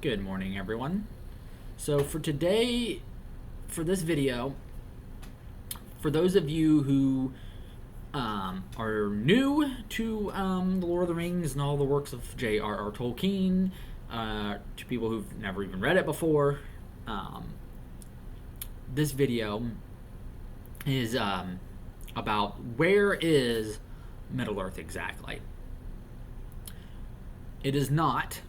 Good morning, everyone. So for today, for this video, for those of you who are new to The Lord of the Rings and all the works of J.R.R. Tolkien, to people who've never even read it before, this video is about where is Middle-earth exactly. It is not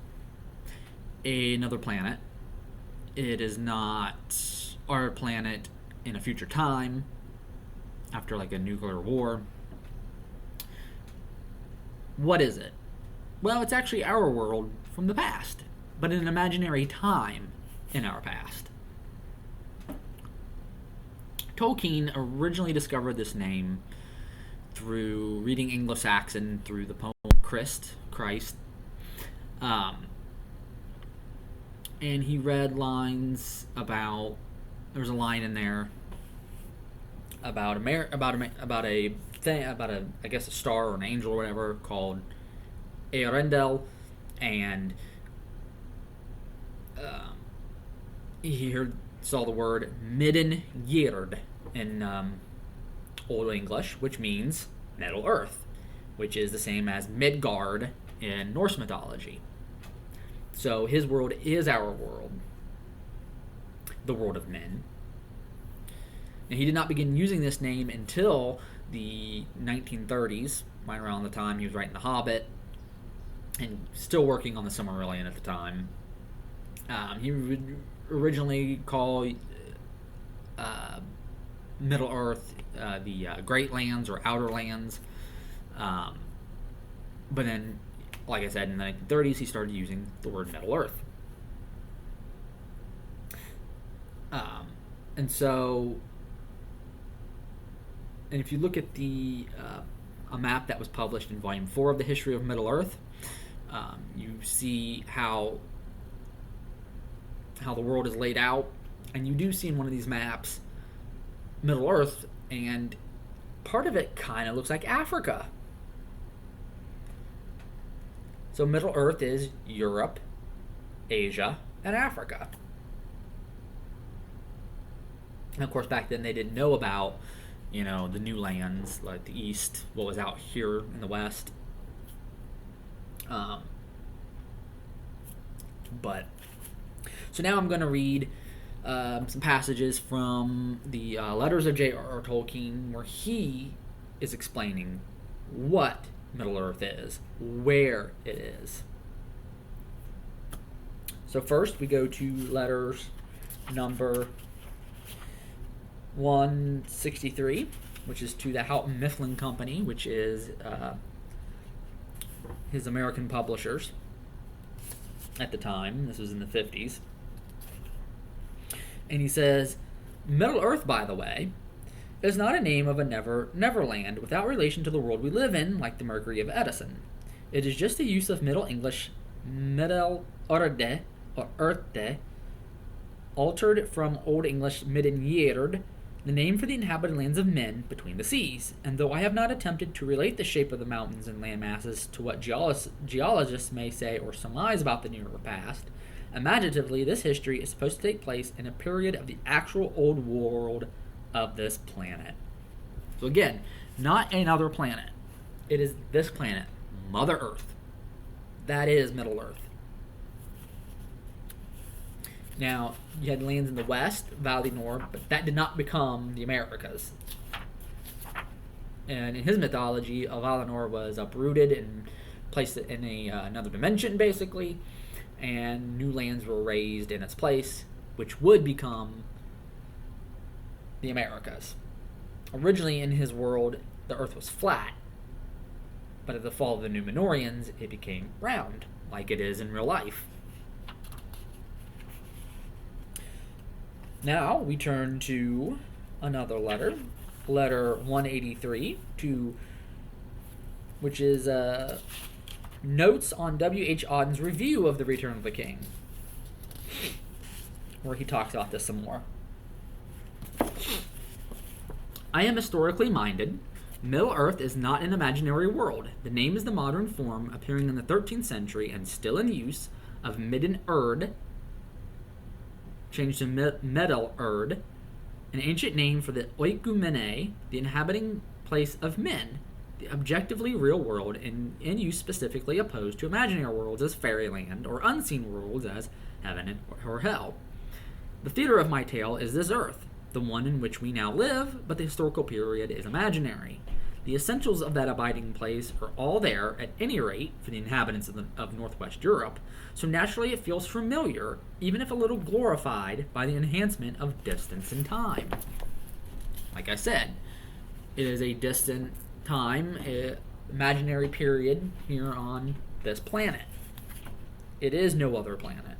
another planet. It is not our planet in a future time after like a nuclear war. What is it? Well, it's actually our world from the past, but in an imaginary time in our past. Tolkien originally discovered this name through reading Anglo-Saxon through the poem Christ. And he read lines about, there's a line in there about a I guess a star or an angel or whatever called Earendel, and he saw the word Midden Jerd in Old English, which means Middle Earth, which is the same as Midgard in Norse mythology. So his world is our world, the world of men. And he did not begin using this name until the 1930s, right around the time he was writing The Hobbit, and still working on the Silmarillion at the time. He would originally call Middle Earth the Great Lands or Outer Lands, but then, like I said, in the 1930s, he started using the word Middle Earth. And if you look at a map that was published in Volume 4 of the History of Middle Earth, you see how the world is laid out, and you do see in one of these maps Middle Earth, and part of it kind of looks like Africa. So Middle Earth is Europe, Asia, and Africa. And of course, back then they didn't know about, the new lands like the East, what was out here in the West. So now I'm going to read some passages from the letters of J.R.R. Tolkien, where he is explaining what Middle Earth is, where it is. So first we go to letters number 163, which is to the Houghton Mifflin Company, which is his American publishers at the time. This was in the 50s. And he says, Middle Earth, by the way, is not a name of a neverland without relation to the world we live in, like the Mercury of Edison. It is just a use of Middle English Middel Orde, or Earthe, altered from Old English Midden Jerd, the name for the inhabited lands of men between the seas. And though I have not attempted to relate the shape of the mountains and land masses to what geologists may say or surmise about the nearer past, imaginatively this history is supposed to take place in a period of the actual old world of this planet. So again, not another planet. It is this planet, Mother Earth. That is Middle Earth. Now, you had lands in the west, Valinor, but that did not become the Americas. And in his mythology, Valinor was uprooted and placed in another dimension, basically, and new lands were raised in its place, which would become the Americas. Originally in his world, the earth was flat, but at the fall of the Númenóreans, it became round, like it is in real life. Now we turn to another letter, letter 183, which is notes on W.H. Auden's review of The Return of the King, where he talks about this some more. I am historically minded. Middle Earth is not an imaginary world. The name is the modern form, appearing in the 13th century and still in use, of Midden-Erde, changed to Middle-Erde, an ancient name for the oikumene, the inhabiting place of men, the objectively real world in use specifically opposed to imaginary worlds as fairyland or unseen worlds as heaven or hell. The theater of my tale is this earth, the one in which we now live, but the historical period is imaginary. The essentials of that abiding place are all there, at any rate, for the inhabitants of Northwest Europe, so naturally it feels familiar, even if a little glorified by the enhancement of distance and time. Like I said, it is a distant time, imaginary period here on this planet. It is no other planet.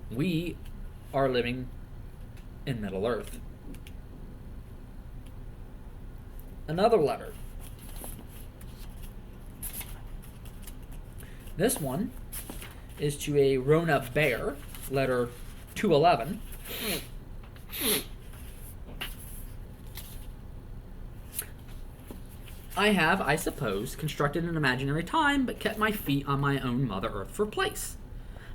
We are living in Middle Earth. Another letter. This one is to a Rona Bear, letter 211. I have, I suppose, constructed an imaginary time, but kept my feet on my own Mother Earth for place.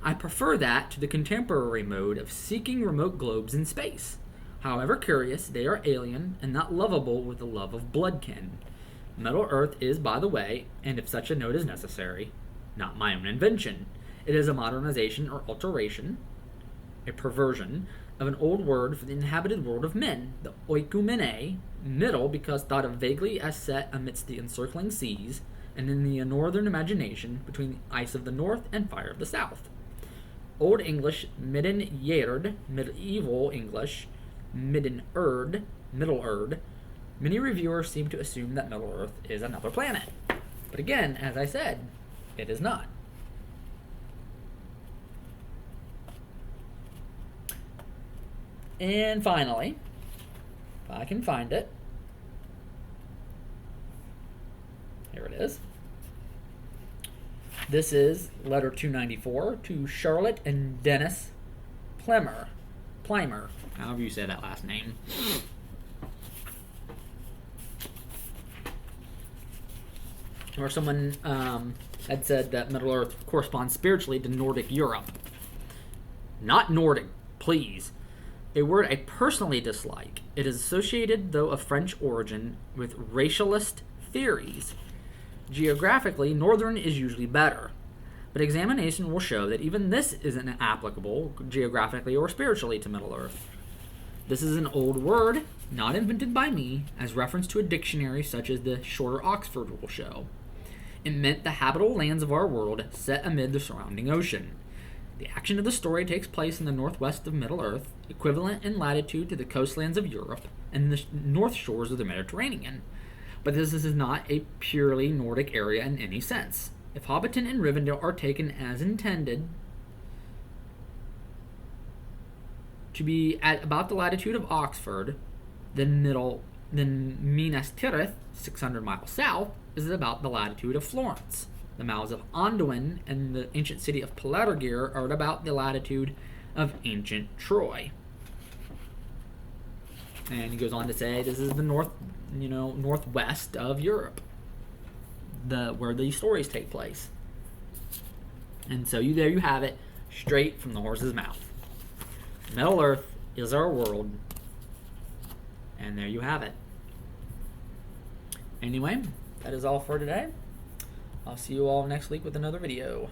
I prefer that to the contemporary mode of seeking remote globes in space. However curious, they are alien and not lovable with the love of bloodkin. Middle Earth is, by the way, and if such a note is necessary, not my own invention. It is a modernization or alteration, a perversion, of an old word for the inhabited world of men, the oikumene, middle because thought of vaguely as set amidst the encircling seas, and in the northern imagination between the ice of the north and fire of the south. Old English, Midden-Jerd, Medieval English, Midden-Erde, Middle-Erde. Many reviewers seem to assume that Middle Earth is another planet. But again, as I said, it is not. And finally, if I can find it, here it is. This is letter 294 to Charlotte and Dennis Plimer, however you say that last name. Or someone had said that Middle Earth corresponds spiritually to Nordic Europe. Not Nordic, please. A word I personally dislike. It is associated, though of French origin, with racialist theories. Geographically, northern is usually better, but examination will show that even this isn't applicable geographically or spiritually to Middle Earth. This is an old word, not invented by me, as reference to a dictionary such as the Shorter Oxford will show. It meant the habitable lands of our world set amid the surrounding ocean. The action of the story takes place in the northwest of Middle Earth, equivalent in latitude to the coastlands of Europe and the north shores of the Mediterranean. But this is not a purely Nordic area in any sense. If Hobbiton and Rivendell are taken as intended to be at about the latitude of Oxford, then Minas Tirith, 600 miles south, is about the latitude of Florence. The mouths of Anduin and the ancient city of Pelargir are at about the latitude of ancient Troy. And he goes on to say this is the northwest of Europe, where these stories take place. And so there you have it, straight from the horse's mouth. Middle Earth is our world, and there you have it. Anyway, that is all for today. I'll see you all next week with another video.